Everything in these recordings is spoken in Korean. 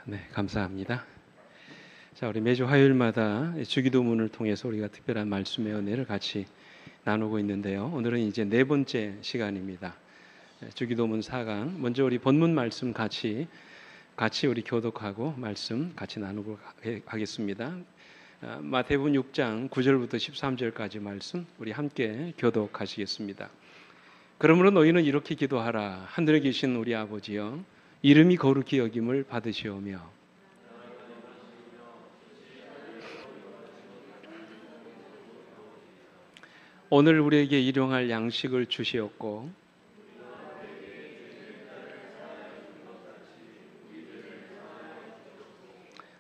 네, 감사합니다. 자, 우리 매주 화요일마다 주기도문을 통해서 우리가 특별한 말씀의 은혜를 같이 나누고 있는데요. 오늘은 이제 네 번째 시간입니다. 주기도문 4강. 먼저 우리 본문 말씀 같이 우리 교독하고 말씀 같이 나누고 하겠습니다. 마태복음 6장 9절부터 13절까지 말씀 우리 함께 교독하시겠습니다. 그러므로 너희는 이렇게 기도하라. 하늘에 계신 우리 아버지여, 이름이 거룩히 여김을 받으시오며 오늘 우리에게 일용할 양식을 주시옵고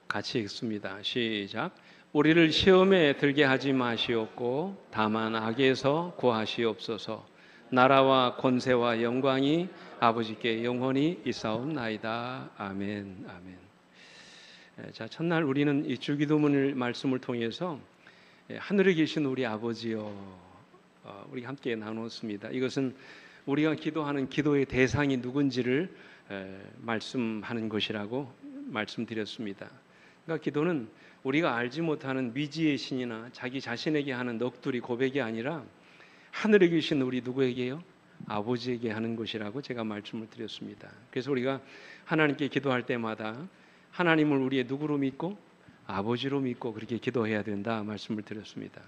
같이 읽습니다. 시작. 우리를 시험에 들게 하지 마시옵고 다만 악에서 구하시옵소서. 나라와 권세와 영광이 아버지께 영원히 있사옵나이다. 아멘. 아멘. 자, 첫날 우리는 이 주기도문을 말씀을 통해서 하늘에 계신 우리 아버지여 우리 함께 나눴습니다. 이것은 우리가 기도하는 기도의 대상이 누군지를 말씀하는 것이라고 말씀드렸습니다. 그러니까 기도는 우리가 알지 못하는 미지의 신이나 자기 자신에게 하는 넋두리 고백이 아니라 하늘에 계신 우리 누구에게요? 아버지에게 하는 것이라고 제가 말씀을 드렸습니다. 그래서 우리가 하나님께 기도할 때마다 하나님을 우리의 누구로 믿고 아버지로 믿고 그렇게 기도해야 된다 말씀을 드렸습니다.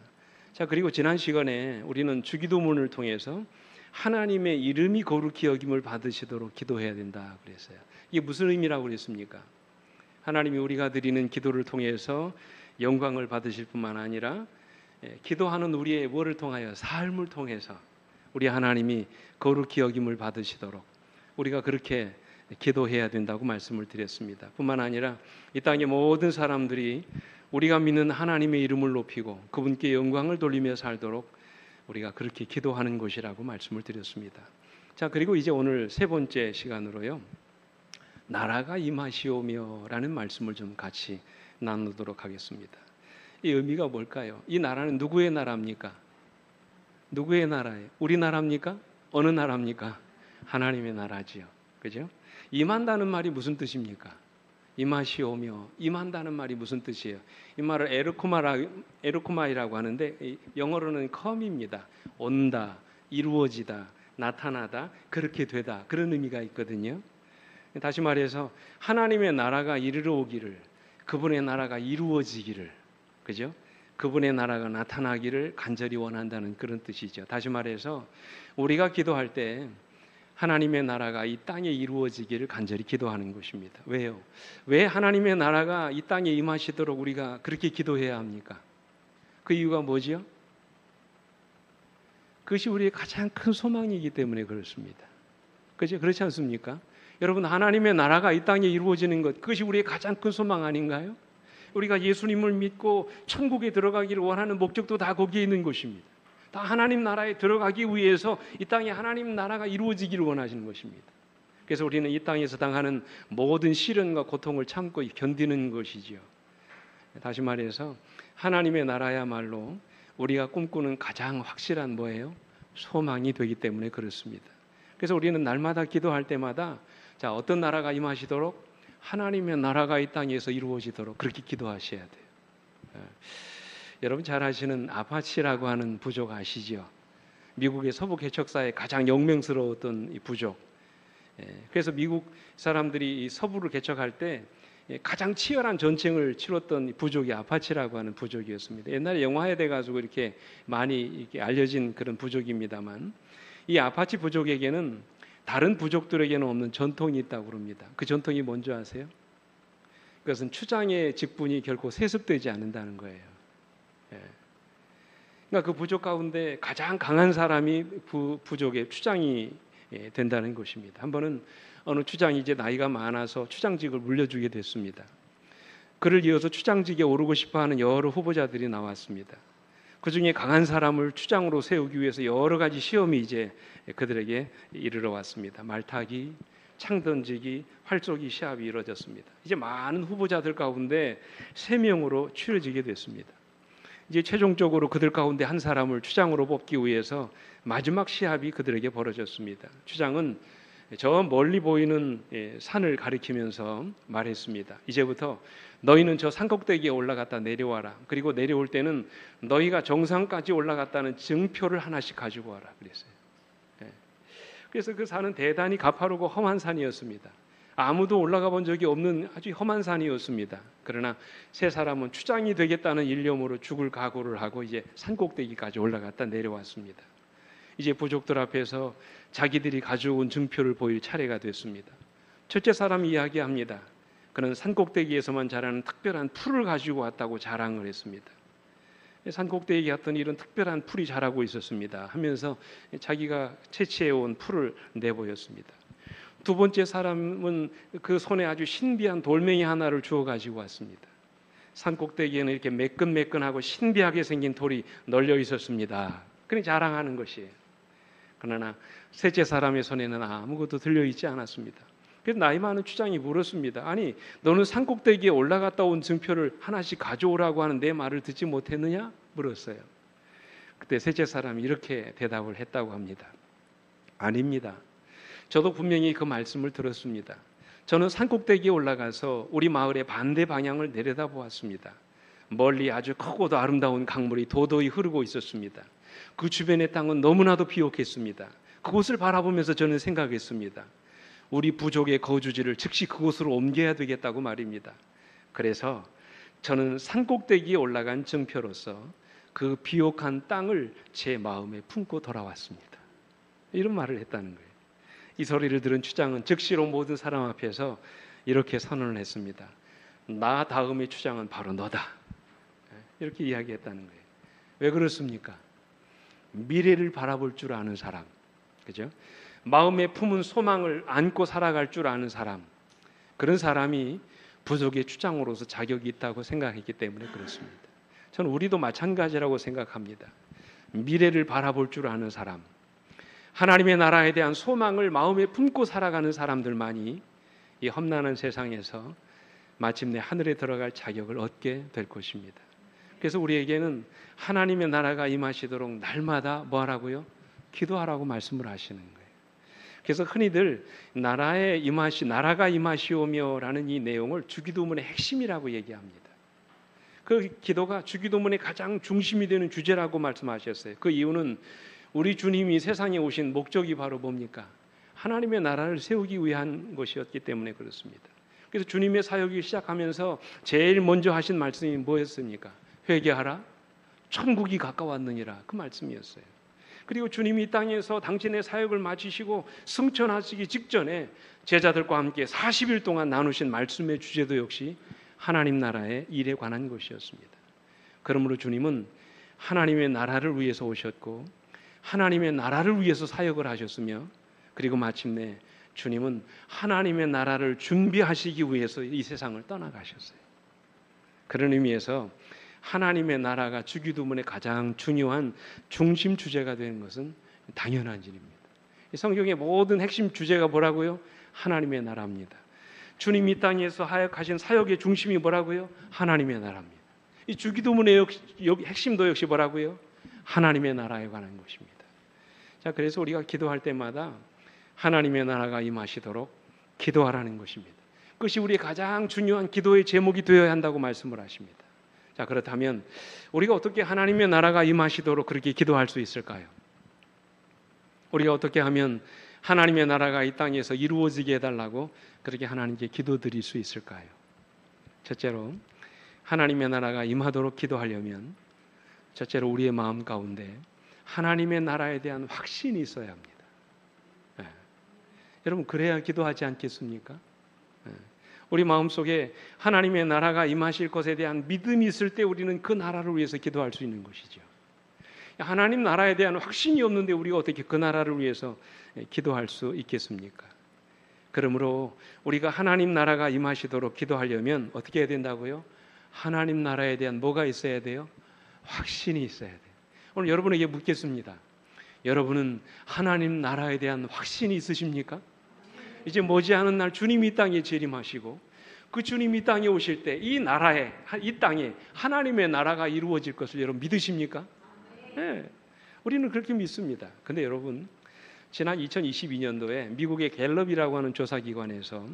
자, 그리고 지난 시간에 우리는 주기도문을 통해서 하나님의 이름이 거룩히 여김을 받으시도록 기도해야 된다 그랬어요. 이게 무슨 의미라고 그랬습니까? 하나님이 우리가 드리는 기도를 통해서 영광을 받으실 뿐만 아니라 기도하는 우리의 뭐를 통하여 삶을 통해서 우리 하나님이 거룩히 여김을 받으시도록 우리가 그렇게 기도해야 된다고 말씀을 드렸습니다. 뿐만 아니라 이 땅의 모든 사람들이 우리가 믿는 하나님의 이름을 높이고 그분께 영광을 돌리며 살도록 우리가 그렇게 기도하는 것이라고 말씀을 드렸습니다. 자, 그리고 이제 오늘 세 번째 시간으로요, 나라가 임하시오며 라는 말씀을 좀 같이 나누도록 하겠습니다. 이 의미가 뭘까요? 이 나라는 누구의 나라입니까? 누구의 나라예요? 우리 나라입니까? 어느 나라입니까? 하나님의 나라지요. 그죠? 임한다는 말이 무슨 뜻입니까? 임하시오며, 임한다는 말이 무슨 뜻이에요? 이 말을 에르코마이라고 하는데 영어로는 come입니다. 온다, 이루어지다, 나타나다, 그렇게 되다, 그런 의미가 있거든요. 다시 말해서 하나님의 나라가 이르러 오기를, 그분의 나라가 이루어지기를, 그죠? 그분의 나라가 나타나기를 간절히 원한다는 그런 뜻이죠. 다시 말해서 우리가 기도할 때 하나님의 나라가 이 땅에 이루어지기를 간절히 기도하는 것입니다. 왜요? 왜 하나님의 나라가 이 땅에 임하시도록 우리가 그렇게 기도해야 합니까? 그 이유가 뭐죠? 그것이 우리의 가장 큰 소망이기 때문에 그렇습니다. 그죠? 그렇지 않습니까? 여러분, 하나님의 나라가 이 땅에 이루어지는 것, 그것이 우리의 가장 큰 소망 아닌가요? 우리가 예수님을 믿고 천국에 들어가기를 원하는 목적도 다 거기에 있는 것입니다. 다 하나님 나라에 들어가기 위해서 이 땅에 하나님 나라가 이루어지기를 원하시는 것입니다. 그래서 우리는 이 땅에서 당하는 모든 시련과 고통을 참고 견디는 것이지요. 다시 말해서 하나님의 나라야말로 우리가 꿈꾸는 가장 확실한 뭐예요? 소망이 되기 때문에 그렇습니다. 그래서 우리는 날마다 기도할 때마다 자, 어떤 나라가 임하시도록? 하나님의 나라가 이 땅에서 이루어지도록 그렇게 기도하셔야 돼요. 여러분 잘 아시는 아파치라고 하는 부족 아시죠? 미국의 서부 개척사에 가장 영명스러웠던 이 부족. 그래서 미국 사람들이 이 서부를 개척할 때 가장 치열한 전쟁을 치렀던 부족이 아파치라고 하는 부족이었습니다. 옛날에 영화에 돼 가지고 이렇게 많이 이렇게 알려진 그런 부족입니다만, 이 아파치 부족에게는 다른 부족들에게는 없는 전통이 있다고 그럽니다. 그 전통이 뭔지 아세요? 그것은 추장의 직분이 결코 세습되지 않는다는 거예요. 그러니까 그 부족 가운데 가장 강한 사람이 부족의 추장이 된다는 것입니다. 한 번은 어느 추장이 이제 나이가 많아서 추장직을 물려주게 됐습니다. 그를 이어서 추장직에 오르고 싶어하는 여러 후보자들이 나왔습니다. 그 중에 강한 사람을 추장으로 세우기 위해서 여러 가지 시험이 이제 그들에게 이르러 왔습니다. 말타기, 창 던지기, 활쏘기 시합이 이루어졌습니다. 이제 많은 후보자들 가운데 3명으로 추려지게 됐습니다. 이제 최종적으로 그들 가운데 한 사람을 추장으로 뽑기 위해서 마지막 시합이 그들에게 벌어졌습니다. 추장은 저 멀리 보이는 산을 가리키면서 말했습니다. 이제부터 너희는 저 산꼭대기에 올라갔다 내려와라. 그리고 내려올 때는 너희가 정상까지 올라갔다는 증표를 하나씩 가지고 와라 그랬어요. 그래서 그 산은 대단히 가파르고 험한 산이었습니다. 아무도 올라가 본 적이 없는 아주 험한 산이었습니다. 그러나 세 사람은 추장이 되겠다는 일념으로 죽을 각오를 하고 이제 산꼭대기까지 올라갔다 내려왔습니다. 이제 부족들 앞에서 자기들이 가져온 증표를 보일 차례가 됐습니다. 첫째 사람이 이야기합니다. 그는 산꼭대기에서만 자라는 특별한 풀을 가지고 왔다고 자랑을 했습니다. 산꼭대기에 갔더니 이런 특별한 풀이 자라고 있었습니다 하면서 자기가 채취해온 풀을 내보였습니다. 두 번째 사람은 그 손에 아주 신비한 돌멩이 하나를 주워 가지고 왔습니다. 산꼭대기에는 이렇게 매끈매끈하고 신비하게 생긴 돌이 널려 있었습니다. 그냥 자랑하는 것이에요. 그러나 셋째 사람의 손에는 아무것도 들려있지 않았습니다. 그래서 나이 많은 추장이 물었습니다. 아니, 너는 산꼭대기에 올라갔다 온 증표를 하나씩 가져오라고 하는 내 말을 듣지 못했느냐? 물었어요. 그때 셋째 사람이 이렇게 대답을 했다고 합니다. 아닙니다. 저도 분명히 그 말씀을 들었습니다. 저는 산꼭대기에 올라가서 우리 마을의 반대 방향을 내려다보았습니다. 멀리 아주 크고도 아름다운 강물이 도도히 흐르고 있었습니다. 그 주변의 땅은 너무나도 비옥했습니다. 그곳을 바라보면서 저는 생각했습니다. 우리 부족의 거주지를 즉시 그곳으로 옮겨야 되겠다고 말입니다. 그래서 저는 산꼭대기에 올라간 증표로서 그 비옥한 땅을 제 마음에 품고 돌아왔습니다. 이런 말을 했다는 거예요. 이 소리를 들은 추장은 즉시로 모든 사람 앞에서 이렇게 선언을 했습니다. 나 다음의 추장은 바로 너다. 이렇게 이야기했다는 거예요. 왜 그렇습니까? 미래를 바라볼 줄 아는 사람, 그죠? 마음에 품은 소망을 안고 살아갈 줄 아는 사람, 그런 사람이 부족의 추장으로서 자격이 있다고 생각했기 때문에 그렇습니다. 저는 우리도 마찬가지라고 생각합니다. 미래를 바라볼 줄 아는 사람, 하나님의 나라에 대한 소망을 마음에 품고 살아가는 사람들만이 이 험난한 세상에서 마침내 하늘에 들어갈 자격을 얻게 될 것입니다. 그래서 우리에게는 하나님의 나라가 임하시도록 날마다 뭐하라고요? 기도하라고 말씀을 하시는 거예요. 그래서 흔히들 나라가 임하시오며라는 이 내용을 주기도문의 핵심이라고 얘기합니다. 그 기도가 주기도문의 가장 중심이 되는 주제라고 말씀하셨어요. 그 이유는 우리 주님이 세상에 오신 목적이 바로 뭡니까? 하나님의 나라를 세우기 위한 것이었기 때문에 그렇습니다. 그래서 주님의 사역을 시작하면서 제일 먼저 하신 말씀이 뭐였습니까? 회개하라, 천국이 가까웠느니라, 그 말씀이었어요. 그리고 주님이 이 땅에서 당신의 사역을 마치시고 승천하시기 직전에 제자들과 함께 40일 동안 나누신 말씀의 주제도 역시 하나님 나라의 일에 관한 것이었습니다. 그러므로 주님은 하나님의 나라를 위해서 오셨고 하나님의 나라를 위해서 사역을 하셨으며, 그리고 마침내 주님은 하나님의 나라를 준비하시기 위해서 이 세상을 떠나가셨어요. 그런 의미에서 하나님의 나라가 주기도문의 가장 중요한 중심 주제가 되는 것은 당연한 일입니다. 성경의 모든 핵심 주제가 뭐라고요? 하나님의 나라입니다. 주님이 이 땅에서 하신 사역의 중심이 뭐라고요? 하나님의 나라입니다. 이 주기도문의 핵심도 역시 뭐라고요? 하나님의 나라에 관한 것입니다. 자, 그래서 우리가 기도할 때마다 하나님의 나라가 임하시도록 기도하라는 것입니다. 그것이 우리의 가장 중요한 기도의 제목이 되어야 한다고 말씀을 하십니다. 자, 그렇다면 우리가 어떻게 하나님의 나라가 임하시도록 그렇게 기도할 수 있을까요? 우리가 어떻게 하면 하나님의 나라가 이 땅에서 이루어지게 해달라고 그렇게 하나님께 기도드릴 수 있을까요? 첫째로 하나님의 나라가 임하도록 기도하려면 첫째로 우리의 마음 가운데 하나님의 나라에 대한 확신이 있어야 합니다. 여러분, 그래야 기도하지 않겠습니까? 우리 마음속에 하나님의 나라가 임하실 것에 대한 믿음이 있을 때 우리는 그 나라를 위해서 기도할 수 있는 것이죠. 하나님 나라에 대한 확신이 없는데 우리가 어떻게 그 나라를 위해서 기도할 수 있겠습니까? 그러므로 우리가 하나님 나라가 임하시도록 기도하려면 어떻게 해야 된다고요? 하나님 나라에 대한 뭐가 있어야 돼요? 확신이 있어야 돼요. 오늘 여러분에게 묻겠습니다. 여러분은 하나님 나라에 대한 확신이 있으십니까? 이제 머지않은 날 주님이 이 땅에 재림하시고 그 주님이 이 땅에 오실 때 이 나라에, 이 땅에 하나님의 나라가 이루어질 것을 여러분 믿으십니까? 네, 우리는 그렇게 믿습니다. 근데 여러분, 지난 2022년도에 미국의 갤럽이라고 하는 조사기관에서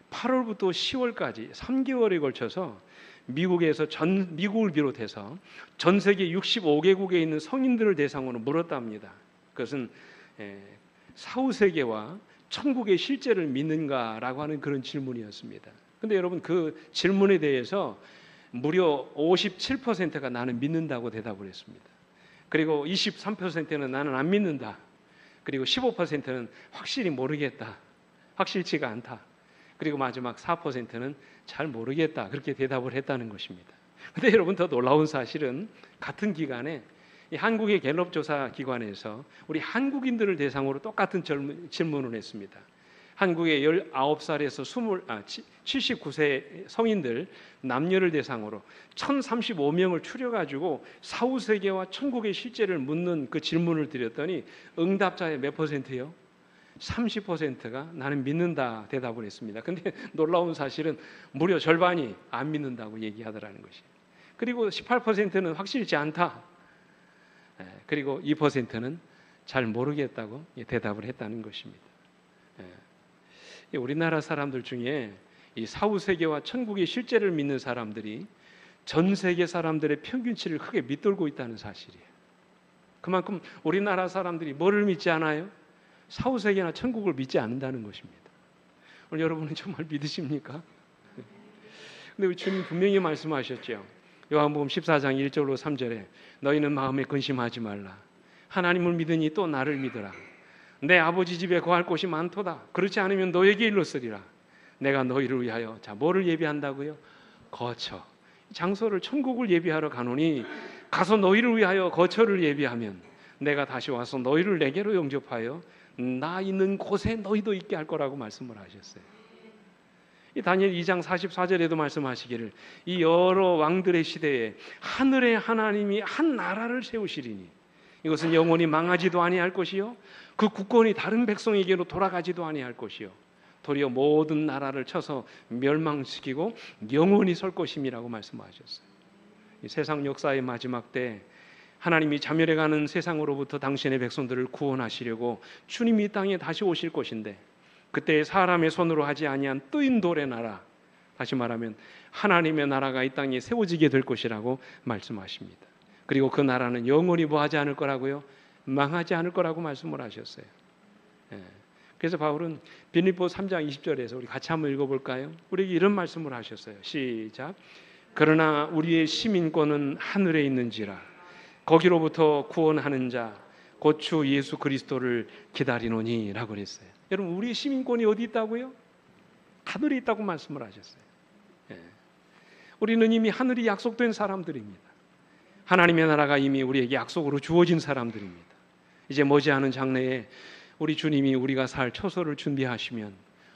8월부터 10월까지 3개월에 걸쳐서 미국을 비롯해서 전 세계 65개국에 있는 성인들을 대상으로 물었답니다. 그것은 사후 세계와 천국의 실제를 믿는가라고 하는 그런 질문이었습니다. 근데 여러분, 그 질문에 대해서 무려 57%가 나는 믿는다고 대답을 했습니다. 그리고 23%는 나는 안 믿는다. 그리고 15%는 확실히 모르겠다. 확실치가 않다. 그리고 마지막 4%는 잘 모르겠다. 그렇게 대답을 했다는 것입니다. 근데 여러분, 더 놀라운 사실은 같은 기간에 이 한국의 갤럽 조사 기관에서 우리 한국인들을 대상으로 똑같은 질문을 했습니다. 한국의 19살에서 79세 성인들 남녀를 대상으로 1035명을 추려가지고 사후세계와 천국의 실제를 묻는 그 질문을 드렸더니 응답자의 몇 %요? 30%가 나는 믿는다 대답을 했습니다. 근데 놀라운 사실은 무려 절반이 안 믿는다고 얘기하더라는 것이에요. 그리고 18%는 확실치 않다. 그리고 2%는 잘 모르겠다고 대답을 했다는 것입니다. 우리나라 사람들 중에 이 사후 세계와 천국의 실제를 믿는 사람들이 전 세계 사람들의 평균치를 크게 밑돌고 있다는 사실이에요. 그만큼 우리나라 사람들이 뭐를 믿지 않아요? 사후 세계나 천국을 믿지 않는다는 것입니다. 오늘 여러분은 정말 믿으십니까? 근데 우리 주님 분명히 말씀하셨죠. 요한복음 14장 1절로 3절에 너희는 마음에 근심하지 말라. 하나님을 믿으니 또 나를 믿으라. 내 아버지 집에 거할 곳이 많도다. 그렇지 않으면 너에게 일렀으리라. 내가 너희를 위하여 뭐를 예비한다고요? 거처. 장소를 천국을 예비하러 가노니 가서 너희를 위하여 거처를 예비하면 내가 다시 와서 너희를 내게로 영접하여 나 있는 곳에 너희도 있게 할 거라고 말씀을 하셨어요. 이 다니엘 2장 44절에도 말씀하시기를 이 여러 왕들의 시대에 하늘의 하나님이 한 나라를 세우시리니 이것은 영원히 망하지도 아니할 것이요 그 국권이 다른 백성에게로 돌아가지도 아니할 것이요 도리어 모든 나라를 쳐서 멸망시키고 영원히 설 것임이라고 말씀하셨어요. 이 세상 역사의 마지막 때 하나님이 자멸해가는 세상으로부터 당신의 백성들을 구원하시려고 주님이 이 땅에 다시 오실 것인데 그때 사람의 손으로 하지 아니한 뜨인 돌의 나라, 다시 말하면 하나님의 나라가 이 땅에 세워지게 될 것이라고 말씀하십니다. 그리고 그 나라는 영원히 뭐하지 않을 거라고요? 망하지 않을 거라고 말씀을 하셨어요. 그래서 바울은 빌립보 3장 20절에서 우리 같이 한번 읽어볼까요? 우리에게 이런 말씀을 하셨어요. 시작. 그러나 우리의 시민권은 하늘에 있는지라 거기로부터 구원하는 자 곧 주 예수 그리스도를 기다리노니 라고 그랬어요. 여러분, 우리의 시민권이 어디 있다고요? 하늘에 있다고 말씀을 하셨어요. 우리는 이미 하늘이 약속된 사람들입니다. 하나님의 나라가 이미 우리에게 약속으로 주어진 사람들입니다. 이제 머지않은 장래에 우리 주님이 우리가 살 처소를 준비하시면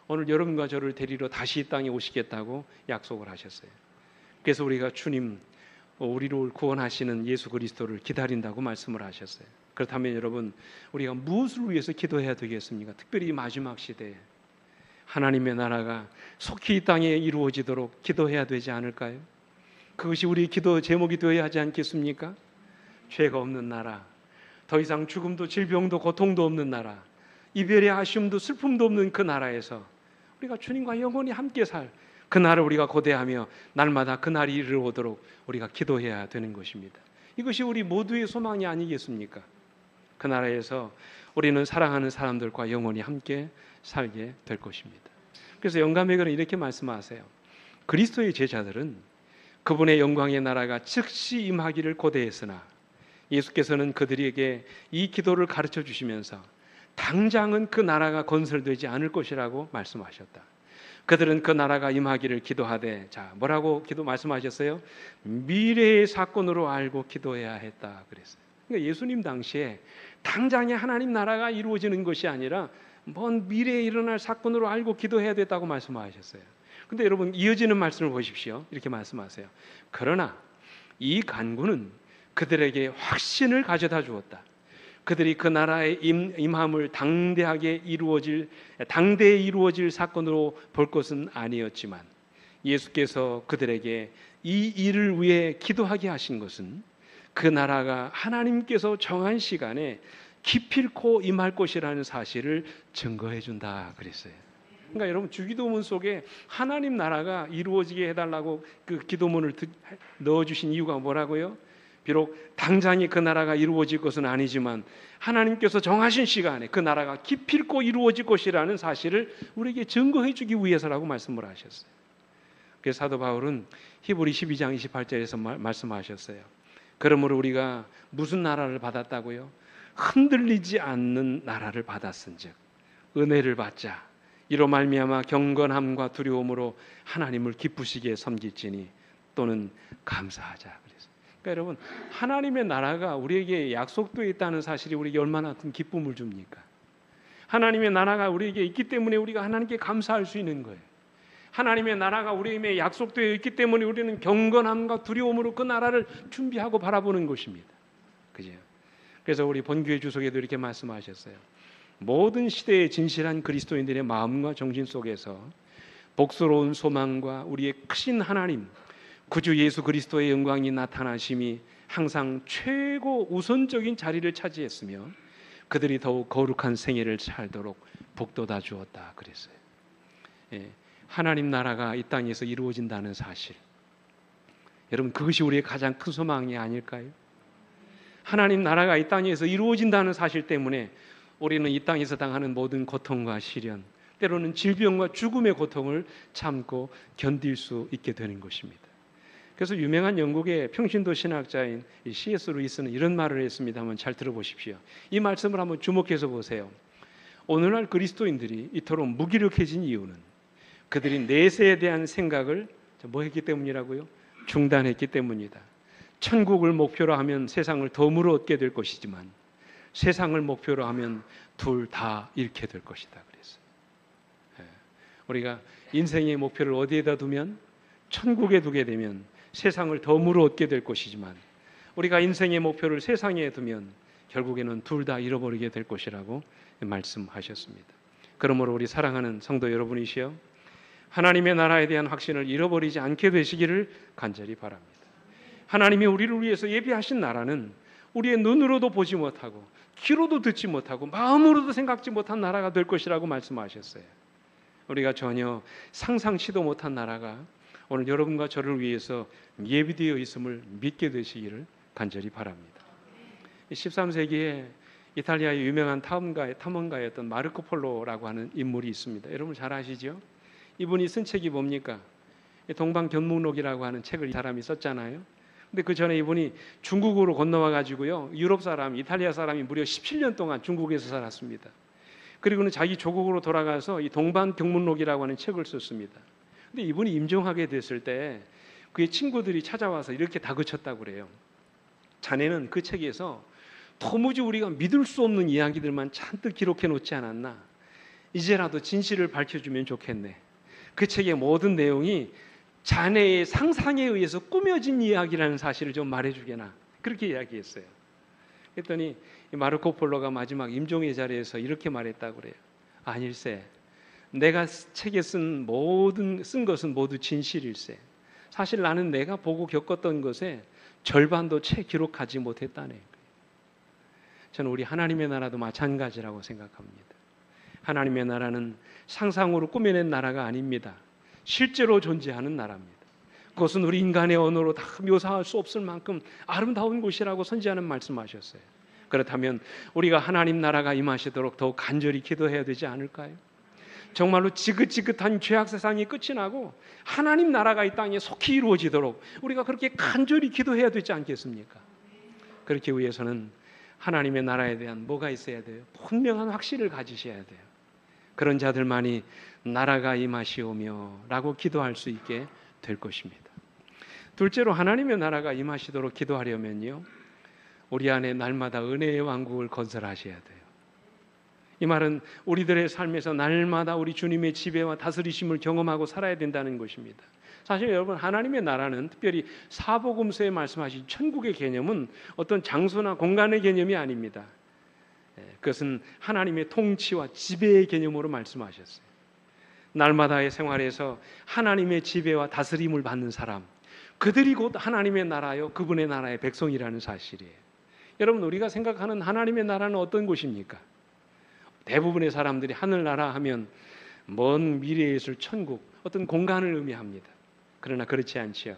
오늘 여러분과 저를 데리러 다시 이 땅에 오시겠다고 약속을 하셨어요. 그래서 우리가 주님, 우리를 구원하시는 예수 그리스도를 기다린다고 말씀을 하셨어요. 그렇다면 여러분, 우리가 무엇을 위해서 기도해야 되겠습니까? 특별히 마지막 시대에 하나님의 나라가 속히 이 땅에 이루어지도록 기도해야 되지 않을까요? 그것이 우리 기도 제목이 되어야 하지 않겠습니까? 죄가 없는 나라, 더 이상 죽음도 질병도 고통도 없는 나라, 이별의 아쉬움도 슬픔도 없는 그 나라에서 우리가 주님과 영원히 함께 살 그 날을 우리가 고대하며 날마다 그 날이 이르러오도록 우리가 기도해야 되는 것입니다. 이것이 우리 모두의 소망이 아니겠습니까? 그 나라에서 우리는 사랑하는 사람들과 영원히 함께 살게 될 것입니다. 그래서 영감회관은 이렇게 말씀하세요. 그리스도의 제자들은 그분의 영광의 나라가 즉시 임하기를 고대했으나 예수께서는 그들에게 이 기도를 가르쳐 주시면서 당장은 그 나라가 건설되지 않을 것이라고 말씀하셨다. 그들은 그 나라가 임하기를 기도하되, 뭐라고 말씀하셨어요? 미래의 사건으로 알고 기도해야 했다 그랬어요. 그러니까 예수님 당시에 당장에 하나님 나라가 이루어지는 것이 아니라 먼 미래에 일어날 사건으로 알고 기도해야 됐다고 말씀하셨어요. 근데 여러분, 이어지는 말씀을 보십시오. 이렇게 말씀하세요. 그러나 이 간구는 그들에게 확신을 가져다 주었다. 그들이 그 나라의 임함을 당대에 이루어질 사건으로 볼 것은 아니었지만 예수께서 그들에게 이 일을 위해 기도하게 하신 것은 그 나라가 하나님께서 정한 시간에 기필코 임할 것이라는 사실을 증거해 준다 그랬어요. 그러니까 여러분, 주기도문 속에 하나님 나라가 이루어지게 해달라고 그 기도문을 넣어주신 이유가 뭐라고요? 비록 당장에 그 나라가 이루어질 것은 아니지만 하나님께서 정하신 시간에 그 나라가 기필코 이루어질 것이라는 사실을 우리에게 증거해 주기 위해서라고 말씀을 하셨어요. 그래서 사도 바울은 히브리 12장 28절에서 말씀하셨어요. 그러므로 우리가 무슨 나라를 받았다고요? 흔들리지 않는 나라를 받았은즉 은혜를 받자. 이로 말미암아 경건함과 두려움으로 하나님을 기쁘시게 섬길지니 또는 감사하자. 그래서 그러니까 여러분, 하나님의 나라가 우리에게 약속되어 있다는 사실이 우리에게 얼마나 큰 기쁨을 줍니까? 하나님의 나라가 우리에게 있기 때문에 우리가 하나님께 감사할 수 있는 거예요. 하나님의 나라가 우리에게 약속되어 있기 때문에 우리는 경건함과 두려움으로 그 나라를 준비하고 바라보는 것입니다. 그죠? 그래서 우리 본교회 주석에도 이렇게 말씀하셨어요. 모든 시대의 진실한 그리스도인들의 마음과 정신 속에서 복스러운 소망과 우리의 크신 하나님, 구주 예수 그리스도의 영광이 나타나심이 항상 최고 우선적인 자리를 차지했으며 그들이 더욱 거룩한 생애를 살도록 복돋아 주었다 그랬어요. 예, 하나님 나라가 이 땅에서 이루어진다는 사실, 여러분, 그것이 우리의 가장 큰 소망이 아닐까요? 하나님 나라가 이 땅에서 이루어진다는 사실 때문에 우리는 이 땅에서 당하는 모든 고통과 시련, 때로는 질병과 죽음의 고통을 참고 견딜 수 있게 되는 것입니다. 그래서 유명한 영국의 평신도 신학자인 C.S. 루이스는 이런 말을 했습니다. 한번 잘 들어보십시오. 이 말씀을 한번 주목해서 보세요. 오늘날 그리스도인들이 이토록 무기력해진 이유는 그들이 내세에 대한 생각을 뭐 했기 때문이라고요? 중단했기 때문이다. 천국을 목표로 하면 세상을 덤으로 얻게 될 것이지만 세상을 목표로 하면 둘 다 잃게 될 것이다 그랬어요. 우리가 인생의 목표를 어디에다 두면, 천국에 두게 되면 세상을 덤으로 얻게 될 것이지만 우리가 인생의 목표를 세상에 두면 결국에는 둘 다 잃어버리게 될 것이라고 말씀하셨습니다. 그러므로 우리 사랑하는 성도 여러분이시여, 하나님의 나라에 대한 확신을 잃어버리지 않게 되시기를 간절히 바랍니다. 하나님이 우리를 위해서 예비하신 나라는 우리의 눈으로도 보지 못하고 귀로도 듣지 못하고 마음으로도 생각지 못한 나라가 될 것이라고 말씀하셨어요. 우리가 전혀 상상치도 못한 나라가 오늘 여러분과 저를 위해서 예비되어 있음을 믿게 되시기를 간절히 바랍니다. 13세기에 이탈리아의 유명한 탐험가였던 마르코 폴로라고 하는 인물이 있습니다. 여러분 잘 아시죠? 이분이 쓴 책이 뭡니까? 동방견목록이라고 하는 책을 이 사람이 썼잖아요. 근데 그 전에 이분이 중국으로 건너와 가지고요, 유럽 사람, 이탈리아 사람이 무려 17년 동안 중국에서 살았습니다. 그리고는 자기 조국으로 돌아가서 이 동방견목록이라고 하는 책을 썼습니다. 근데 이분이 임종하게 됐을 때 그의 친구들이 찾아와서 이렇게 다그쳤다고 그래요. 자네는 그 책에서 도무지 우리가 믿을 수 없는 이야기들만 잔뜩 기록해 놓지 않았나? 이제라도 진실을 밝혀주면 좋겠네. 그 책의 모든 내용이 자네의 상상에 의해서 꾸며진 이야기라는 사실을 좀 말해주게나, 그렇게 이야기했어요. 그랬더니 마르코 폴로가 마지막 임종의 자리에서 이렇게 말했다고 그래요. 아닐세, 내가 책에 쓴 것은 모두 진실일세. 사실 나는 내가 보고 겪었던 것에 절반도 채 기록하지 못했다네. 저는 우리 하나님의 나라도 마찬가지라고 생각합니다. 하나님의 나라는 상상으로 꾸며낸 나라가 아닙니다. 실제로 존재하는 나라입니다. 그것은 우리 인간의 언어로 다 묘사할 수 없을 만큼 아름다운 곳이라고 선지자는 말씀하셨어요. 그렇다면 우리가 하나님 나라가 임하시도록 더욱 간절히 기도해야 되지 않을까요? 정말로 지긋지긋한 죄악 세상이 끝이 나고 하나님 나라가 이 땅에 속히 이루어지도록 우리가 그렇게 간절히 기도해야 되지 않겠습니까? 그렇기 위해서는 하나님의 나라에 대한 뭐가 있어야 돼요? 분명한 확신을 가지셔야 돼요. 그런 자들만이 나라가 임하시오며 라고 기도할 수 있게 될 것입니다. 둘째로, 하나님의 나라가 임하시도록 기도하려면요, 우리 안에 날마다 은혜의 왕국을 건설하셔야 돼요. 이 말은 우리들의 삶에서 날마다 우리 주님의 지배와 다스리심을 경험하고 살아야 된다는 것입니다. 사실 여러분, 하나님의 나라는 특별히 사복음서에 말씀하신 천국의 개념은 어떤 장소나 공간의 개념이 아닙니다. 그것은 하나님의 통치와 지배의 개념으로 말씀하셨어요. 날마다의 생활에서 하나님의 지배와 다스림을 받는 사람, 그들이 곧 하나님의 나라요, 그분의 나라의 백성이라는 사실이에요. 여러분, 우리가 생각하는 하나님의 나라는 어떤 곳입니까? 대부분의 사람들이 하늘나라 하면 먼 미래에 있을 천국, 어떤 공간을 의미합니다. 그러나 그렇지 않지요.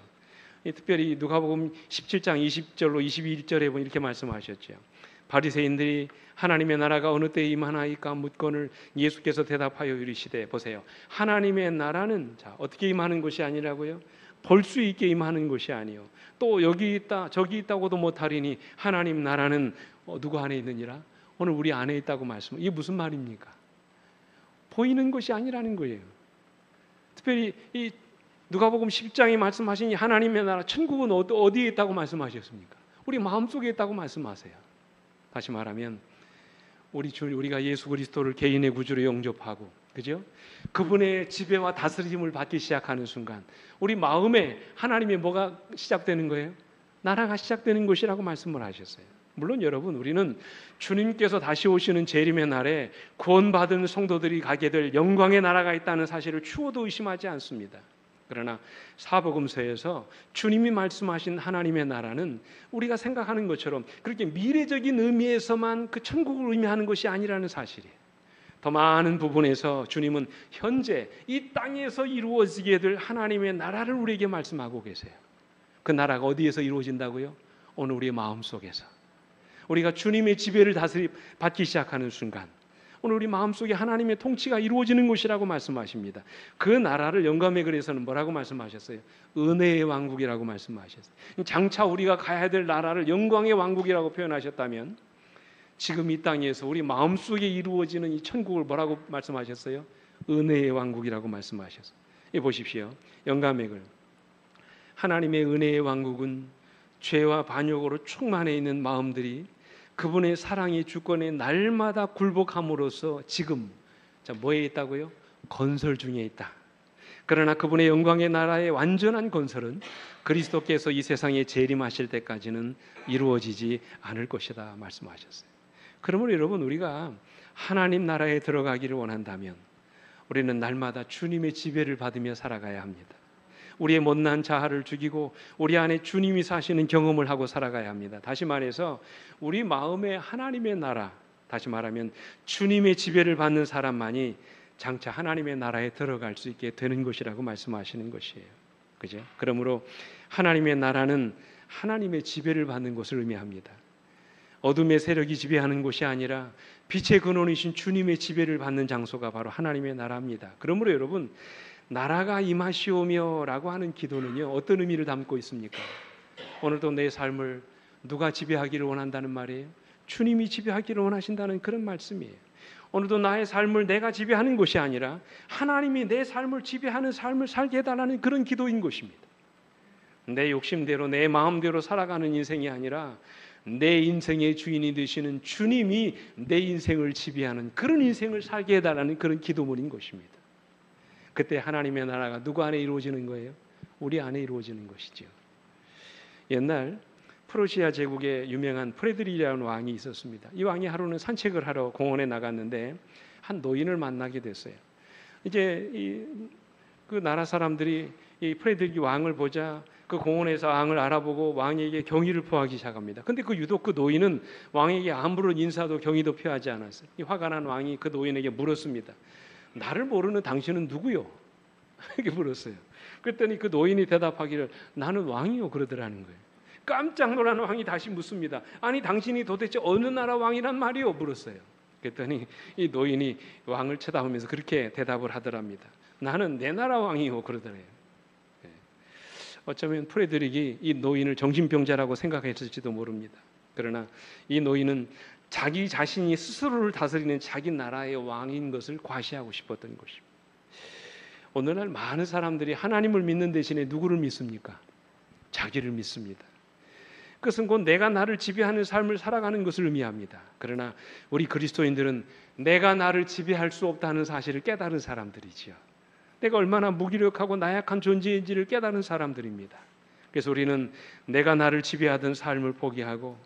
특별히 누가복음 17장 20절로 21절에 보면 이렇게 말씀하셨죠. 바리새인들이 하나님의 나라가 어느 때에 임하나이까 묻거늘 예수께서 대답하여 이르시되, 보세요, 하나님의 나라는 어떻게 임하는 것이 아니라고요? 볼 수 있게 임하는 것이 아니요, 또 여기 있다 저기 있다고도 못하리니 하나님 나라는 누구 안에 있느니라? 오늘 우리 안에 있다고 말씀. 이게 무슨 말입니까? 보이는 것이 아니라는 거예요. 특별히 이 누가복음 10장에 말씀하신 이 하나님의 나라, 천국은 어디에 있다고 말씀하셨습니까? 우리 마음속에 있다고 말씀하세요. 다시 말하면 우리가 예수 그리스도를 개인의 구주로 영접하고, 그죠? 그분의 지배와 다스림을 받기 시작하는 순간 우리 마음에 하나님의 뭐가 시작되는 거예요? 나라가 시작되는 것이라고 말씀을 하셨어요. 물론 여러분, 우리는 주님께서 다시 오시는 재림의 날에 구원받은 성도들이 가게 될 영광의 나라가 있다는 사실을 추호도 의심하지 않습니다. 그러나 사복음서에서 주님이 말씀하신 하나님의 나라는 우리가 생각하는 것처럼 그렇게 미래적인 의미에서만 그 천국을 의미하는 것이 아니라는 사실이에요. 더 많은 부분에서 주님은 현재 이 땅에서 이루어지게 될 하나님의 나라를 우리에게 말씀하고 계세요. 그 나라가 어디에서 이루어진다고요? 오늘 우리의 마음속에서. 우리가 주님의 지배를 다스림 받기 시작하는 순간 오늘 우리 마음속에 하나님의 통치가 이루어지는 것이라고 말씀하십니다. 그 나라를 영감의 글에서는 뭐라고 말씀하셨어요? 은혜의 왕국이라고 말씀하셨어요. 장차 우리가 가야 될 나라를 영광의 왕국이라고 표현하셨다면, 지금 이 땅에서 우리 마음속에 이루어지는 이 천국을 뭐라고 말씀하셨어요? 은혜의 왕국이라고 말씀하셨어요. 이 보십시오. 영감의 글. 하나님의 은혜의 왕국은 죄와 반역으로 충만해 있는 마음들이 그분의 사랑의 주권에 날마다 굴복함으로써 지금 뭐에 있다고요? 건설 중에 있다. 그러나 그분의 영광의 나라의 완전한 건설은 그리스도께서 이 세상에 재림하실 때까지는 이루어지지 않을 것이다 말씀하셨어요. 그러므로 여러분, 우리가 하나님 나라에 들어가기를 원한다면 우리는 날마다 주님의 지배를 받으며 살아가야 합니다. 우리의 못난 자아를 죽이고 우리 안에 주님이 사시는 경험을 하고 살아가야 합니다. 다시 말해서 우리 마음에 하나님의 나라, 다시 말하면 주님의 지배를 받는 사람만이 장차 하나님의 나라에 들어갈 수 있게 되는 것이라고 말씀하시는 것이에요. 그죠? 그러므로 하나님의 나라는 하나님의 지배를 받는 것을 의미합니다. 어둠의 세력이 지배하는 곳이 아니라 빛의 근원이신 주님의 지배를 받는 장소가 바로 하나님의 나라입니다. 그러므로 여러분, 나라가 임하시오며 라고 하는 기도는요, 어떤 의미를 담고 있습니까? 오늘도 내 삶을 누가 지배하기를 원한다는 말이에요? 주님이 지배하기를 원하신다는 그런 말씀이에요. 오늘도 나의 삶을 내가 지배하는 것이 아니라 하나님이 내 삶을 지배하는 삶을 살게 해달라는 그런 기도인 것입니다. 내 욕심대로 내 마음대로 살아가는 인생이 아니라 내 인생의 주인이 되시는 주님이 내 인생을 지배하는 그런 인생을 살게 해달라는 그런 기도문인 것입니다. 그때 하나님의 나라가 누구 안에 이루어지는 거예요? 우리 안에 이루어지는 것이죠. 옛날 프로시아 제국에 유명한 프레드리히라는 왕이 있었습니다. 이 왕이 하루는 산책을 하러 공원에 나갔는데 한 노인을 만나게 됐어요. 이제 그 나라 사람들이 이 프레드리히 왕을 보자 그 공원에서 왕을 알아보고 왕에게 경의를 표하기 시작합니다. 근데 유독 그 노인은 왕에게 아무런 인사도 경의도 표하지 않았어요. 이 화가 난 왕이 그 노인에게 물었습니다. 나를 모르는 당신은 누구요? 이렇게 물었어요. 그랬더니 그 노인이 대답하기를 나는 왕이요 그러더라는 거예요. 깜짝 놀란 왕이 다시 묻습니다. 아니 당신이 도대체 어느 나라 왕이란 말이요? 물었어요. 그랬더니 이 노인이 왕을 쳐다보면서 그렇게 대답을 하더랍니다. 나는 내 나라 왕이요 그러더래요. 어쩌면 프레드릭이 이 노인을 정신병자라고 생각했을지도 모릅니다. 그러나 이 노인은 자기 자신이 스스로를 다스리는 자기 나라의 왕인 것을 과시하고 싶었던 것입니다. 오늘날 많은 사람들이 하나님을 믿는 대신에 누구를 믿습니까? 자기를 믿습니다. 그것은 곧 내가 나를 지배하는 삶을 살아가는 것을 의미합니다. 그러나 우리 그리스도인들은 내가 나를 지배할 수 없다는 사실을 깨달은 사람들이지요. 내가 얼마나 무기력하고 나약한 존재인지를 깨달은 사람들입니다. 그래서 우리는 내가 나를 지배하던 삶을 포기하고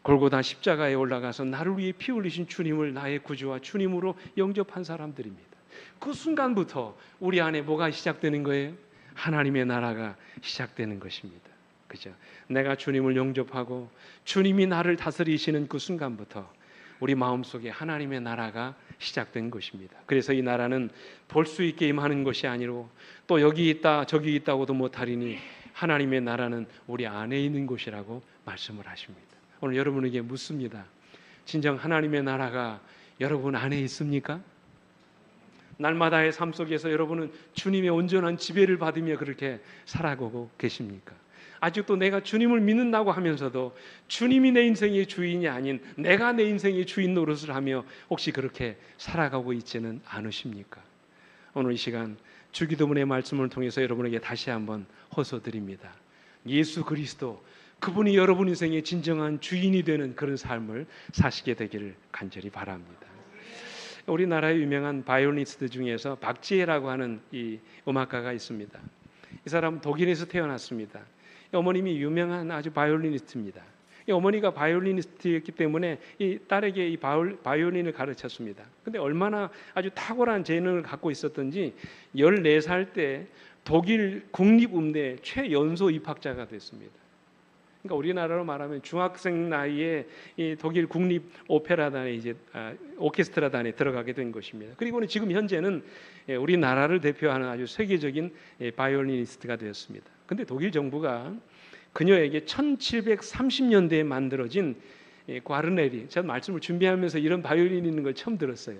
골고다 십자가에 올라가서 나를 위해 피 흘리신 주님을 나의 구주와 주님으로 영접한 사람들입니다. 그 순간부터 우리 안에 뭐가 시작되는 거예요? 하나님의 나라가 시작되는 것입니다. 그죠? 내가 주님을 영접하고 주님이 나를 다스리시는 그 순간부터 우리 마음속에 하나님의 나라가 시작된 것입니다. 그래서 이 나라는 볼 수 있게 임하는 것이 아니고 또 여기 있다 저기 있다고도 못하리니 하나님의 나라는 우리 안에 있는 곳이라고 말씀을 하십니다. 오늘 여러분에게 묻습니다. 진정 하나님의 나라가 여러분 안에 있습니까? 날마다의 삶 속에서 여러분은 주님의 온전한 지배를 받으며 그렇게 살아가고 계십니까? 아직도 내가 주님을 믿는다고 하면서도 주님이 내 인생의 주인이 아닌 내가 내 인생의 주인 노릇을 하며 혹시 그렇게 살아가고 있지는 않으십니까? 오늘 이 시간 주기도문의 말씀을 통해서 여러분에게 다시 한번 호소드립니다. 예수 그리스도 그분이 여러분 인생의 진정한 주인이 되는 그런 삶을 사시게 되기를 간절히 바랍니다. 우리나라의 유명한 바이올리니스트 중에서 박지혜라고 하는 이 음악가가 있습니다. 이 사람은 독일에서 태어났습니다. 어머님이 유명한 아주 바이올리니스트입니다. 이 어머니가 바이올리니스트였기 때문에 이 딸에게 이 바이올린을 가르쳤습니다. 근데 얼마나 아주 탁월한 재능을 갖고 있었던지 14살 때 독일 국립음대 최연소 입학자가 됐습니다. 그러니까 우리나라로 말하면 중학생 나이에 이 독일 국립 오페라단에 이제 오케스트라단에 들어가게 된 것입니다. 그리고는 지금 현재는 우리나라를 대표하는 아주 세계적인 바이올리니스트가 되었습니다. 근데 독일 정부가 그녀에게 1730년대에 만들어진 과르네리, 제가 말씀을 준비하면서 이런 바이올린이 있는 걸 처음 들었어요.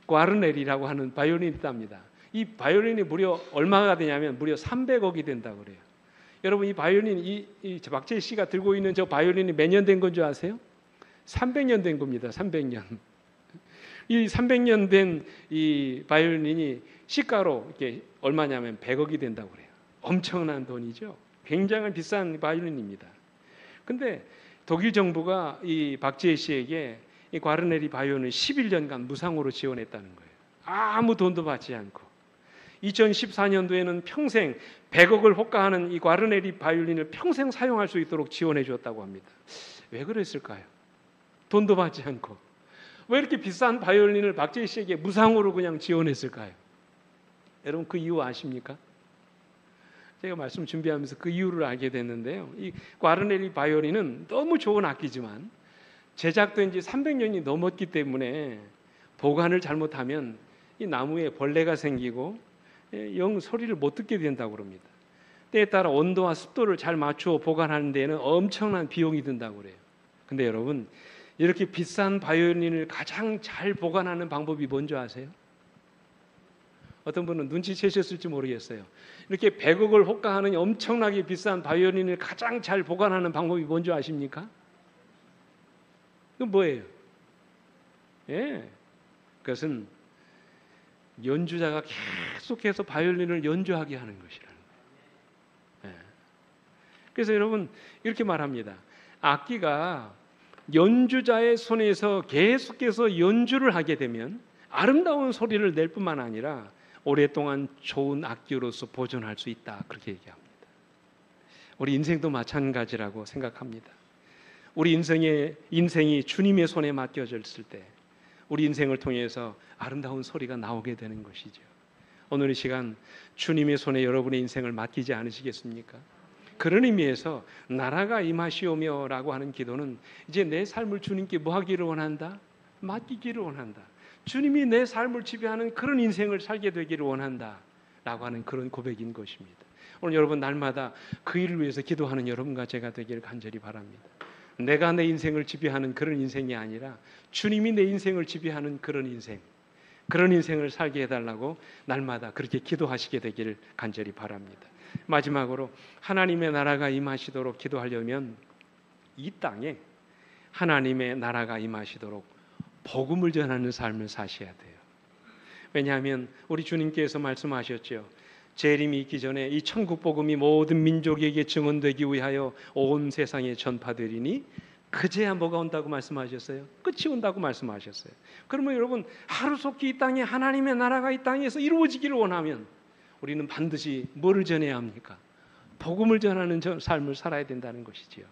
과르네리라고 하는 바이올린이 있답니다. 이 바이올린이 무려 얼마가 되냐면 무려 300억이 된다고 그래요. 여러분 이 바이올린 이 박재희 씨가 들고 있는 저 바이올린이 몇 년 된 건 줄 아세요? 300년 된 겁니다. 300년. 이 300년 된 이 바이올린이 시가로 이렇게 얼마냐면 100억이 된다고 그래요. 엄청난 돈이죠. 굉장히 비싼 바이올린입니다. 근데 독일 정부가 이 박재희 씨에게 이 과르네리 바이올린을 11년간 무상으로 지원했다는 거예요. 아무 돈도 받지 않고. 2014년도에는 평생 100억을 호가하는 이 과르네리 바이올린을 평생 사용할 수 있도록 지원해 주었다고 합니다. 왜 그랬을까요? 돈도 받지 않고. 왜 이렇게 비싼 바이올린을 박재희 씨에게 무상으로 그냥 지원했을까요? 여러분 그 이유 아십니까? 제가 말씀 준비하면서 그 이유를 알게 됐는데요. 이 과르네리 바이올린은 너무 좋은 악기지만 제작된 지 300년이 넘었기 때문에 보관을 잘못하면 이 나무에 벌레가 생기고 영 소리를 못 듣게 된다고 합니다. 때에 따라 온도와 습도를 잘 맞추어 보관하는 데에는 엄청난 비용이 든다고 그래요. 근데 여러분 이렇게 비싼 바이올린을 가장 잘 보관하는 방법이 뭔지 아세요? 어떤 분은 눈치채셨을지 모르겠어요. 이렇게 100억을 호가하는 엄청나게 비싼 바이올린을 가장 잘 보관하는 방법이 뭔지 아십니까? 그건 뭐예요? 예, 그것은 연주자가 계속해서 바이올린을 연주하게 하는 것이라는 거예요. 예. 그래서 여러분 이렇게 말합니다. 악기가 연주자의 손에서 계속해서 연주를 하게 되면 아름다운 소리를 낼 뿐만 아니라 오랫동안 좋은 악기로서 보존할 수 있다. 그렇게 얘기합니다. 우리 인생도 마찬가지라고 생각합니다. 우리 인생이 주님의 손에 맡겨졌을 때 우리 인생을 통해서 아름다운 소리가 나오게 되는 것이죠. 오늘 이 시간 주님의 손에 여러분의 인생을 맡기지 않으시겠습니까? 그런 의미에서 나라가 임하시오며 라고 하는 기도는 이제 내 삶을 주님께 뭐 하기를 원한다? 맡기기를 원한다. 주님이 내 삶을 지배하는 그런 인생을 살게 되기를 원한다 라고 하는 그런 고백인 것입니다. 오늘 여러분 날마다 그 일을 위해서 기도하는 여러분과 제가 되기를 간절히 바랍니다. 내가 내 인생을 지배하는 그런 인생이 아니라 주님이 내 인생을 지배하는 그런 인생을 살게 해달라고 날마다 그렇게 기도하시게 되기를 간절히 바랍니다. 마지막으로 하나님의 나라가 임하시도록 기도하려면 이 땅에 하나님의 나라가 임하시도록 복음을 전하는 삶을 사셔야 돼요. 왜냐하면 우리 주님께서 말씀하셨죠. 재림이 있기 전에 이 천국 복음이 모든 민족에게 증언되기 위하여 온 세상에 전파되리니 그제야 뭐가 온다고 말씀하셨어요? 끝이 온다고 말씀하셨어요. 그러면 여러분 하루속히 이 땅에 하나님의 나라가 이 땅에서 이루어지기를 원하면 우리는 반드시 뭐를 전해야 합니까? 복음을 전하는 삶을 살아야 된다는 것이지요.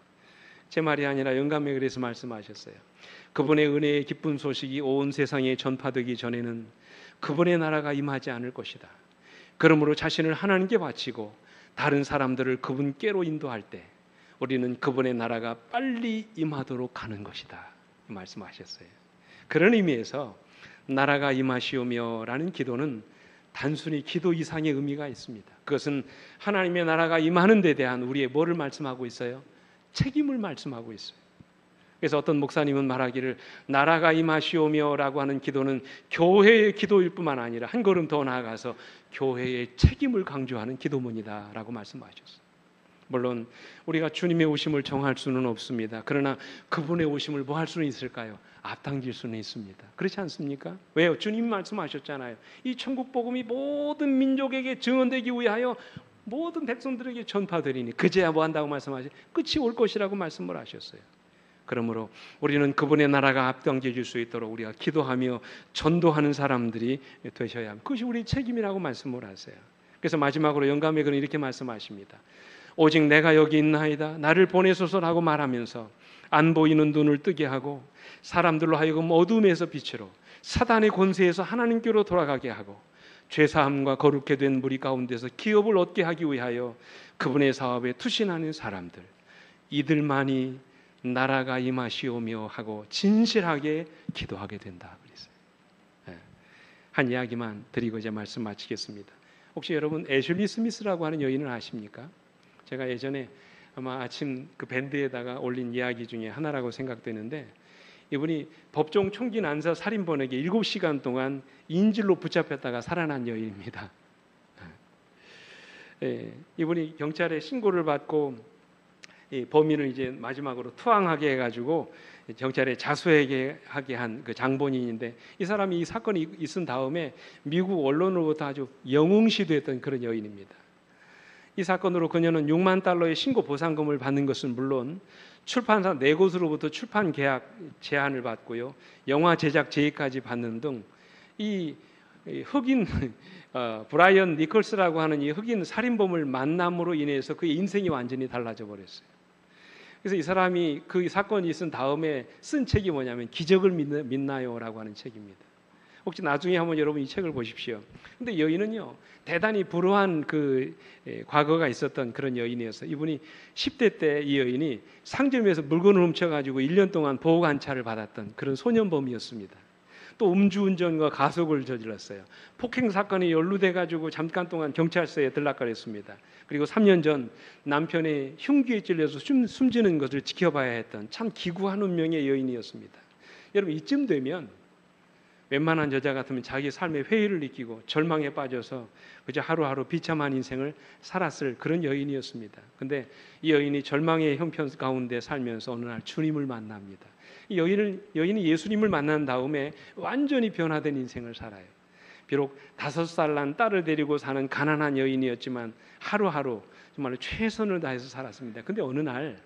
제 말이 아니라 영감에 그래서 말씀하셨어요. 그분의 은혜의 기쁜 소식이 온 세상에 전파되기 전에는 그분의 나라가 임하지 않을 것이다. 그러므로 자신을 하나님께 바치고 다른 사람들을 그분께로 인도할 때 우리는 그분의 나라가 빨리 임하도록 하는 것이다 말씀하셨어요. 그런 의미에서 나라가 임하시오며라는 기도는 단순히 기도 이상의 의미가 있습니다. 그것은 하나님의 나라가 임하는 데 대한 우리의 뭐를 말씀하고 있어요? 책임을 말씀하고 있어요. 그래서 어떤 목사님은 말하기를 나라가 임하시오며라고 하는 기도는 교회의 기도일 뿐만 아니라 한 걸음 더 나아가서 교회의 책임을 강조하는 기도문이다라고 말씀하셨어요. 물론 우리가 주님의 오심을 정할 수는 없습니다. 그러나 그분의 오심을 뭐 할 수는 있을까요? 앞당길 수는 있습니다. 그렇지 않습니까? 왜요? 주님 말씀하셨잖아요. 이 천국 복음이 모든 민족에게 증언되기 위하여 모든 백성들에게 전파되리니 그제야 뭐 한다고 말씀하셨어요? 끝이 올 것이라고 말씀을 하셨어요. 그러므로 우리는 그분의 나라가 앞당겨질 수 있도록 우리가 기도하며 전도하는 사람들이 되셔야 합니다. 그것이 우리 책임이라고 말씀을 하세요. 그래서 마지막으로 영감의 글은 이렇게 말씀하십니다. 오직 내가 여기 있나이다 나를 보내소서라고 말하면서 안 보이는 눈을 뜨게 하고 사람들로 하여금 어둠에서 빛으로 사단의 권세에서 하나님께로 돌아가게 하고 죄사함과 거룩게 된 무리 가운데서 기업을 얻게 하기 위하여 그분의 사업에 투신하는 사람들, 이들만이 나라가 임하시오며 하고 진실하게 기도하게 된다 그랬어요. 한 이야기만 드리고 이제 말씀 마치겠습니다. 혹시 여러분 애슐리 스미스라고 하는 여인을 아십니까? 제가 예전에 아마 아침 그 밴드에다가 올린 이야기 중에 하나라고 생각되는데, 이분이 법정 총기 난사 살인범에게 7시간 동안 인질로 붙잡혔다가 살아난 여인입니다. 이분이 경찰에 신고를 받고 범인을 이제 마지막으로 투항하게 해가지고 경찰에 자수하게 한 그 장본인인데, 이 사람이 이 사건이 있은 다음에 미국 언론으로부터 아주 영웅시되었던 그런 여인입니다. 이 사건으로 그녀는 $60,000의 신고 보상금을 받는 것은 물론 출판사 4곳으로부터 출판 계약 제한을 받고요, 영화 제작 제의까지 받는 등 이 흑인 브라이언 니콜스라고 하는 이 흑인 살인범을 만남으로 인해서 그의 인생이 완전히 달라져 버렸어요. 그래서 이 사람이 그 사건이 있은 다음에 쓴 책이 뭐냐면 기적을 믿나요라고 하는 책입니다. 혹시 나중에 한번 여러분 이 책을 보십시오. 근데 여인은요 대단히 불우한 그 과거가 있었던 그런 여인이었어요. 이분이 10대 때 이 여인이 상점에서 물건을 훔쳐가지고 1년 동안 보호관찰을 받았던 그런 소년범이었습니다. 또 음주운전과 가속을 저질렀어요. 폭행 사건에 연루돼가지고 잠깐 동안 경찰서에 들락거렸습니다. 그리고 3년 전 남편의 흉기에 찔려서 숨지는 것을 지켜봐야 했던 참 기구한 운명의 여인이었습니다. 여러분 이쯤 되면 웬만한 여자 같으면 자기 삶에 회의를 느끼고 절망에 빠져서 그저 하루하루 비참한 인생을 살았을 그런 여인이었습니다. 근데 이 여인이 절망의 형편 가운데 살면서 어느 날 주님을 만납니다. 이 여인이 예수님을 만난 다음에 완전히 변화된 인생을 살아요. 비록 5살 난 딸을 데리고 사는 가난한 여인이었지만 하루하루 정말로 최선을 다해서 살았습니다. 근데 어느 날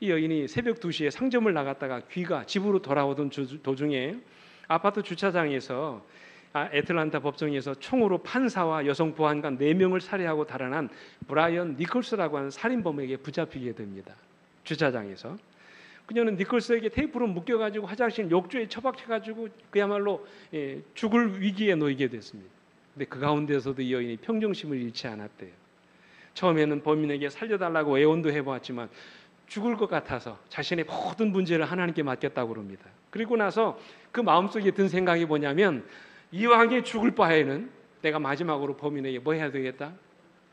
이 여인이 새벽 2시에 상점을 나갔다가 귀가 집으로 돌아오던 도중에 아파트 주차장에서 애틀란타 법정에서 총으로 판사와 여성 보안관 4명을 살해하고 달아난 브라이언 니콜스라고 하는 살인범에게 붙잡히게 됩니다. 주차장에서. 그녀는 니콜스에게 테이프로 묶여가지고 화장실 욕조에 처박혀가지고 그야말로 죽을 위기에 놓이게 됐습니다. 근데 그 가운데서도 이 여인이 평정심을 잃지 않았대요. 처음에는 범인에게 살려달라고 애원도 해보았지만 죽을 것 같아서 자신의 모든 문제를 하나님께 맡겼다고 합니다. 그리고 나서 그 마음속에 든 생각이 뭐냐면 이왕에 죽을 바에는 내가 마지막으로 범인에게 뭐 해야 되겠다?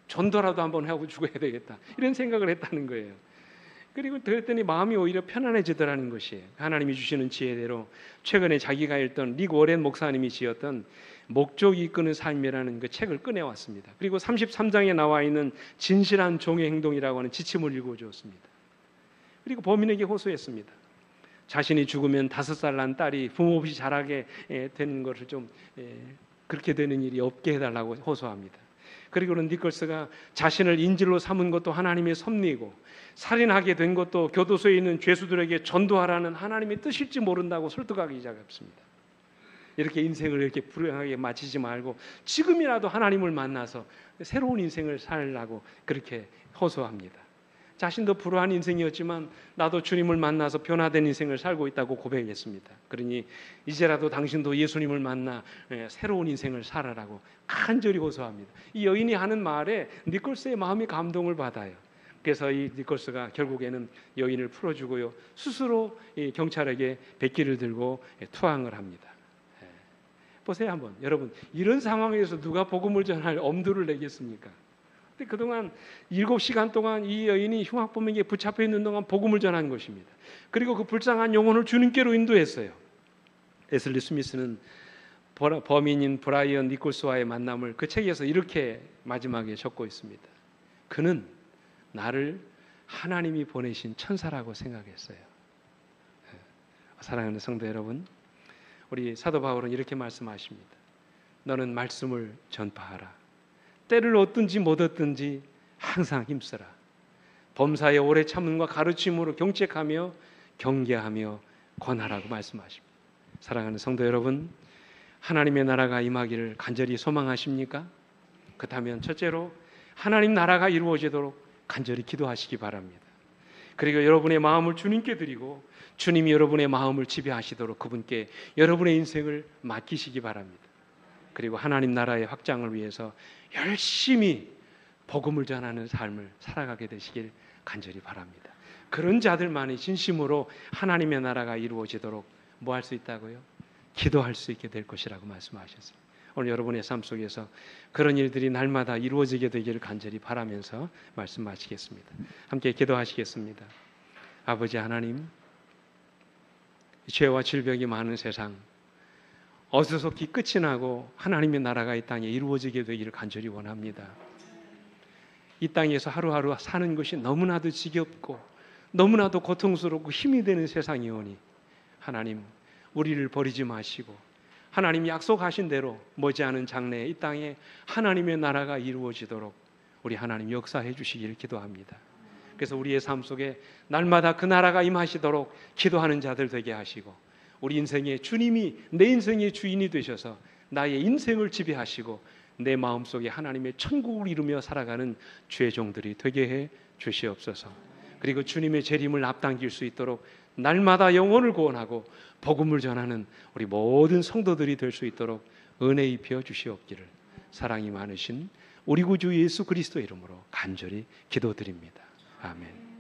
전도라도 한번 하고 죽어야 되겠다. 이런 생각을 했다는 거예요. 그리고 그랬더니 마음이 오히려 편안해지더라는 것이에요. 하나님이 주시는 지혜대로 최근에 자기가 읽던 릭 워렌 목사님이 지었던 목적이 이끄는 삶이라는 그 책을 꺼내왔습니다. 그리고 33장에 나와 있는 진실한 종의 행동이라고 하는 지침을 읽어주었습니다. 그리고 범인에게 호소했습니다. 자신이 죽으면 5살 난 딸이 부모 없이 자라게 되는 것을 좀 그렇게 되는 일이 없게 해달라고 호소합니다. 그리고는 니콜스가 자신을 인질로 삼은 것도 하나님의 섭리이고 살인하게 된 것도 교도소에 있는 죄수들에게 전도하라는 하나님의 뜻일지 모른다고 설득하기 시작했습니다. 이렇게 인생을 이렇게 불행하게 마치지 말고 지금이라도 하나님을 만나서 새로운 인생을 살라고 그렇게 호소합니다. 자신도 불우한 인생이었지만 나도 주님을 만나서 변화된 인생을 살고 있다고 고백했습니다. 그러니 이제라도 당신도 예수님을 만나 새로운 인생을 살아라고 간절히 호소합니다. 이 여인이 하는 말에 니콜스의 마음이 감동을 받아요. 그래서 이 니콜스가 결국에는 여인을 풀어주고요, 스스로 이 경찰에게 백기를 들고 투항을 합니다. 보세요 한번. 여러분, 이런 상황에서 누가 복음을 전할 엄두를 내겠습니까? 근데 그동안 7시간 동안 이 여인이 흉악범에게 붙잡혀 있는 동안 복음을 전한 것입니다. 그리고 그 불쌍한 영혼을 주님께로 인도했어요. 에슬리 스미스는 범인인 브라이언 니콜스와의 만남을 그 책에서 이렇게 마지막에 적고 있습니다. 그는 나를 하나님이 보내신 천사라고 생각했어요. 사랑하는 성도 여러분, 우리 사도 바울은 이렇게 말씀하십니다. 너는 말씀을 전파하라. 때를 얻든지 못 얻든지 항상 힘쓰라. 범사의 오래 참음과 가르침으로 경책하며 경계하며 권하라고 말씀하십니다. 사랑하는 성도 여러분, 하나님의 나라가 임하기를 간절히 소망하십니까? 그렇다면 첫째로 하나님 나라가 이루어지도록 간절히 기도하시기 바랍니다. 그리고 여러분의 마음을 주님께 드리고 주님이 여러분의 마음을 지배하시도록 그분께 여러분의 인생을 맡기시기 바랍니다. 그리고 하나님 나라의 확장을 위해서 열심히 복음을 전하는 삶을 살아가게 되시길 간절히 바랍니다. 그런 자들만이 진심으로 하나님의 나라가 이루어지도록 뭐 할 수 있다고요? 기도할 수 있게 될 것이라고 말씀하셨어요. 오늘 여러분의 삶 속에서 그런 일들이 날마다 이루어지게 되기를 간절히 바라면서 말씀 마치겠습니다. 함께 기도하시겠습니다. 아버지 하나님, 죄와 질병이 많은 세상, 어수선히 끝이 나고 하나님의 나라가 이 땅에 이루어지게 되기를 간절히 원합니다. 이 땅에서 하루하루 사는 것이 너무나도 지겹고 너무나도 고통스럽고 힘이 되는 세상이오니 하나님, 우리를 버리지 마시고 하나님 약속하신 대로 머지않은 장래에 이 땅에 하나님의 나라가 이루어지도록 우리 하나님 역사해 주시기를 기도합니다. 그래서 우리의 삶 속에 날마다 그 나라가 임하시도록 기도하는 자들 되게 하시고 우리 인생의 주님이 내 인생의 주인이 되셔서 나의 인생을 지배하시고 내 마음속에 하나님의 천국을 이루며 살아가는 죄종들이 되게 해 주시옵소서. 그리고 주님의 재림을 앞당길 수 있도록 날마다 영혼을 구원하고 복음을 전하는 우리 모든 성도들이 될 수 있도록 은혜 입혀 주시옵기를 사랑이 많으신 우리 구주 예수 그리스도 이름으로 간절히 기도드립니다. 아멘.